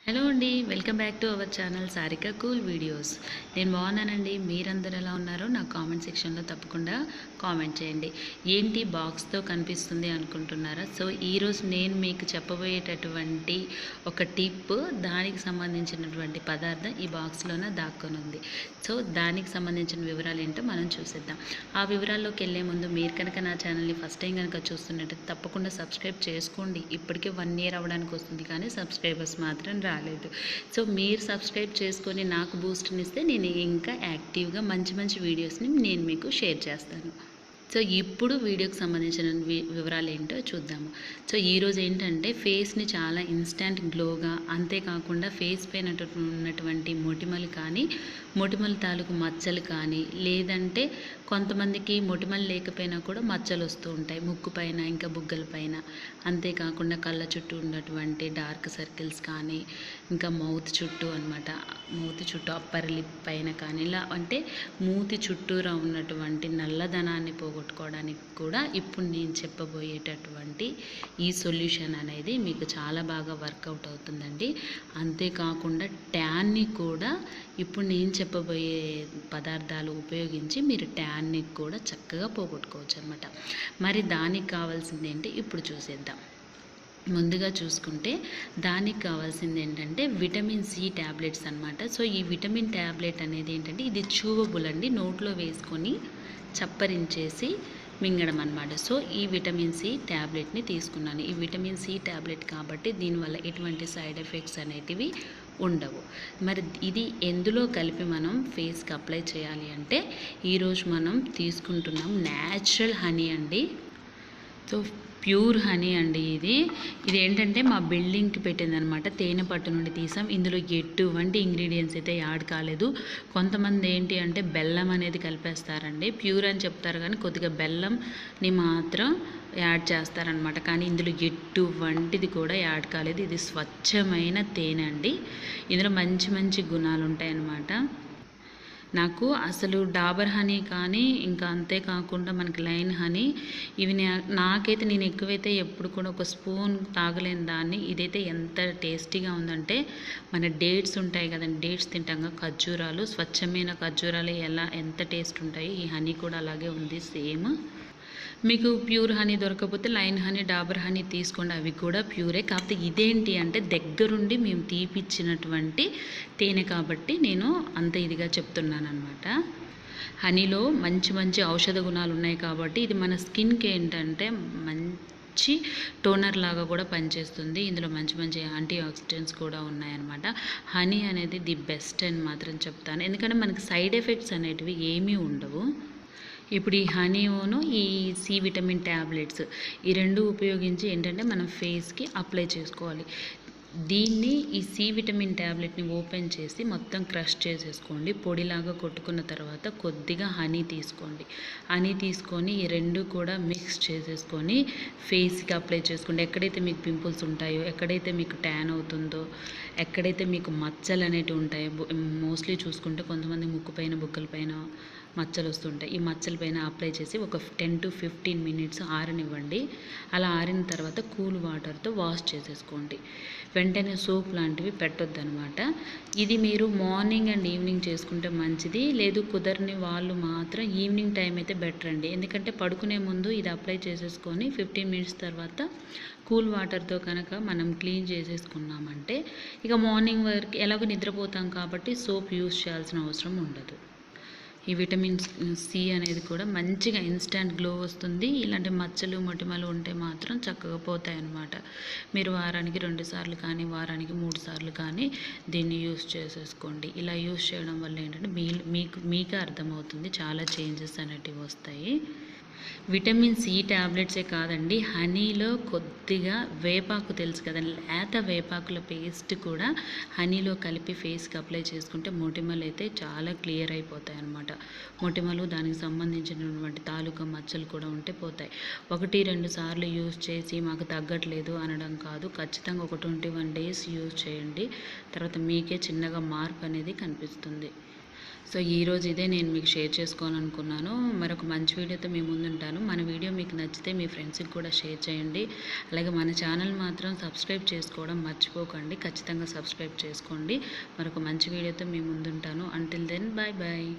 Hello అండి, welcome back to our channel Sarika cool videos. నేను బాగున్నానండి. మీరందరూ ఎలా ఉన్నారో నాకు కామెంట్ సెక్షన్లో తప్పకుండా కామెంట్ చేయండి. ఏంటి బాక్స్తో కనిపిస్తుంది అనుకుంటున్నారా? సో ఈరోజు నేను మీకు చెప్పబోయేటటువంటి ఒక టిప్, దానికి సంబంధించినటువంటి పదార్థం ఈ బాక్స్లోనే దాక్కొని ఉంది. సో దానికి సంబంధించిన వివరాలు ఏంటో మనం చూసేద్దాం. ఆ వివరాల్లోకి వెళ్ళే ముందు మీరు కనుక నా ఛానల్ని ఫస్ట్ టైం కనుక చూస్తున్నట్టు తప్పకుండా సబ్స్క్రైబ్ చేసుకోండి. ఇప్పటికే 1 year అవ్వడానికి వస్తుంది, కానీ సబ్స్క్రైబర్స్ మాత్రం రాలేదు. సో మీరు సబ్స్క్రైబ్ చేసుకొని నాకు బూస్ట్ని ఇస్తే నేను ఇంకా యాక్టివ్గా మంచి వీడియోస్ని నేను మీకు షేర్ చేస్తాను. సో ఇప్పుడు వీడియోకి సంబంధించిన వివరాలు ఏంటో చూద్దాము. సో ఈరోజు ఏంటంటే ఫేస్ని చాలా ఇన్స్టంట్ గ్లోగా, అంతేకాకుండా ఫేస్ పైన ఉన్నటువంటి మొటిమలు కానీ, మొటిమల తాలూకు మచ్చలు కానీ, లేదంటే కొంతమందికి మొటిమలు లేకపోయినా కూడా మచ్చలు వస్తూ ఉంటాయి ముక్కు పైన, ఇంకా బుగ్గల పైన. అంతేకాకుండా కళ్ళ చుట్టూ ఉన్నటువంటి డార్క్ సర్కిల్స్ కానీ, ఇంకా మౌత్ చుట్టూ అనమాట, మూతి చుట్టూ అప్పర్ లిప్ పైన కానీ, ఇలా అంటే మూతి చుట్టూరా ఉన్నటువంటి నల్లదనాన్ని పోగొట్టుకోవడానికి కూడా ఇప్పుడు నేను చెప్పబోయేటటువంటి ఈ సొల్యూషన్ అనేది మీకు చాలా బాగా వర్కౌట్ అవుతుందండి. అంతేకాకుండా ట్యాన్ని కూడా ఇప్పుడు నేను చెప్పబోయే పదార్థాలు ఉపయోగించి మీరు ట్యాన్ని కూడా చక్కగా పోగొట్టుకోవచ్చు అనమాట. మరి దానికి కావాల్సింది ఏంటి ఇప్పుడు చూసేద్దాం. ముందుగా చూసుకుంటే దానికి కావాల్సింది ఏంటంటే విటమిన్ సి ట్యాబ్లెట్స్ అనమాట. సో ఈ విటమిన్ ట్యాబ్లెట్ అనేది ఏంటంటే ఇది చూవబుల్ అండి, నోట్లో వేసుకొని చప్పరించేసి మింగడం అనమాట. సో ఈ విటమిన్ సి ట్యాబ్లెట్ని తీసుకున్నాను. ఈ విటమిన్ సి ట్యాబ్లెట్ కాబట్టి దీనివల్ల ఎటువంటి సైడ్ ఎఫెక్ట్స్ అనేటివి ఉండవు. మరి ఇది ఎందులో కలిపి మనం ఫేస్కి అప్లై చేయాలి అంటే ఈరోజు మనం తీసుకుంటున్నాం న్యాచురల్ హనీ అండి. సో ప్యూర్ హనీ అండి. ఇది ఏంటంటే మా బిల్డింగ్కి పెట్టిందనమాట, తేనె పట్టు నుండి తీసాం. ఇందులో ఎటువంటి ఇంగ్రీడియంట్స్ అయితే యాడ్ కాలేదు. కొంతమంది ఏంటి అంటే బెల్లం అనేది కలిపేస్తారండి, ప్యూర్ అని చెప్తారు కానీ కొద్దిగా బెల్లంని మాత్రం యాడ్ చేస్తారనమాట. కానీ ఇందులో ఎటువంటిది కూడా యాడ్ కాలేదు. ఇది స్వచ్ఛమైన తేనె అండి. ఇందులో మంచి గుణాలు ఉంటాయన్నమాట. నాకు అసలు డాబర్ హనీ కానీ, ఇంకా అంతేకాకుండా మనకి లైన్ హనీ, ఇవి నాకైతే నేను ఎక్కువైతే ఎప్పుడు కూడా ఒక స్పూన్ తాగలేని దాన్ని. ఇదైతే ఎంత టేస్టీగా ఉందంటే, మన డేట్స్ ఉంటాయి కదండి, డేట్స్ తింటాం, ఖర్జూరాలు, స్వచ్ఛమైన ఖర్జూరాలు ఎంత టేస్ట్ ఉంటాయి, ఈ హనీ కూడా అలాగే ఉంది సేమ్. మీకు ప్యూర్ హనీ దొరకకపోతే లైన్ హనీ, డాబర్ హనీ తీసుకోండి, అవి కూడా ప్యూరే. కాకపోతే ఇదేంటి అంటే దగ్గరుండి మేము తీపిచ్చినటువంటి తేనె కాబట్టి నేను అంత ఇదిగా చెప్తున్నాను అనమాట. హనీలో మంచి ఔషధ గుణాలు ఉన్నాయి కాబట్టి ఇది మన స్కిన్కి ఏంటంటే మంచి టోనర్ లాగా కూడా పనిచేస్తుంది. ఇందులో మంచి యాంటీ ఆక్సిడెంట్స్ కూడా ఉన్నాయన్నమాట. హనీ అనేది ది బెస్ట్ అని మాత్రం చెప్తాను, ఎందుకంటే మనకి సైడ్ ఎఫెక్ట్స్ అనేటివి ఏమీ ఉండవు. ఇప్పుడు ఈ హనీను, ఈ సి విటమిన్ ట్యాబ్లెట్స్, ఈ రెండు ఉపయోగించి ఏంటంటే మనం ఫేస్కి అప్లై చేసుకోవాలి. దీన్ని, ఈ సి విటమిన్ ట్యాబ్లెట్ని ఓపెన్ చేసి మొత్తం క్రష్ చేసేసుకోండి. పొడిలాగా కొట్టుకున్న తర్వాత కొద్దిగా హనీ తీసుకోండి. హనీ తీసుకొని ఈ రెండు కూడా మిక్స్ చేసేసుకొని ఫేస్కి అప్లై చేసుకోండి. ఎక్కడైతే మీకు పింపుల్స్ ఉంటాయో, ఎక్కడైతే మీకు ట్యాన్ అవుతుందో, ఎక్కడైతే మీకు మచ్చలు అనేటివి ఉంటాయో, మోస్ట్లీ చూసుకుంటే కొంతమంది ముక్కు పైన, బుగ్గల పైన మచ్చలు వస్తుంటాయి. ఈ మచ్చల పైన అప్లై చేసి ఒక 10 to 15 minutes ఆరనివ్వండి. అలా ఆరిన తర్వాత కూల్ వాటర్తో వాష్ చేసేసుకోండి. వెంటనే సోప్ లాంటివి పెట్టొద్దు అనమాట. ఇది మీరు మార్నింగ్ అండ్ ఈవినింగ్ చేసుకుంటే మంచిది. లేదు కుదరని వాళ్ళు మాత్రం ఈవినింగ్ టైం అయితే బెటర్ అండి. ఎందుకంటే పడుకునే ముందు ఇది అప్లై చేసేసుకొని 15 minutes తర్వాత కూల్ వాటర్తో కనుక మనం క్లీన్ చేసేసుకున్నామంటే ఇక మార్నింగ్ వరకు ఎలాగో నిద్రపోతాం కాబట్టి సోప్ యూజ్ చేయాల్సిన అవసరం ఉండదు. ఈ విటమిన్ సి అనేది కూడా మంచిగా ఇన్స్టంట్ గ్లో వస్తుంది. ఇలాంటి మచ్చలు, మొటిమలు ఉంటే మాత్రం చక్కగా పోతాయి అన్నమాట. మీరు వారానికి 2 సార్లు కానీ, వారానికి 3 సార్లు కానీ దీన్ని యూస్ చేసేసుకోండి. ఇలా యూస్ చేయడం వల్ల ఏంటంటే మీకే అర్థమవుతుంది, చాలా చేంజెస్ అనేటివి వస్తాయి. విటమిన్ సి ట్యాబ్లెట్సే కాదండి, హనీలో కొద్దిగా వేపాకు తెలుసు కదా, లేత వేపాకుల పేస్ట్ కూడా హనీలో కలిపి ఫేస్కి అప్లై చేసుకుంటే మొటిమలు అయితే చాలా క్లియర్ అయిపోతాయి అన్నమాట. మొటిమలు, దానికి సంబంధించినటువంటి తాలూకా మచ్చలు కూడా ఉంటే పోతాయి. 1-2 సార్లు యూజ్ చేసి మాకు తగ్గట్లేదు అనడం కాదు, ఖచ్చితంగా ఒక 21 days యూజ్ చేయండి. తర్వాత మీకే చిన్నగా మార్పు అనేది కనిపిస్తుంది. సో ఈరోజు ఇదే నేను మీకు షేర్ చేసుకోవాలనుకున్నాను. మరొక మంచి వీడియోతో మీ ముందుంటాను. మన వీడియో మీకు నచ్చితే మీ ఫ్రెండ్స్కి కూడా షేర్ చేయండి. అలాగే మన ఛానల్ మాత్రం సబ్స్క్రైబ్ చేసుకోవడం మర్చిపోకండి. ఖచ్చితంగా సబ్స్క్రైబ్ చేసుకోండి. మరొక మంచి వీడియోతో మీ ముందుంటాను. Until then bye bye.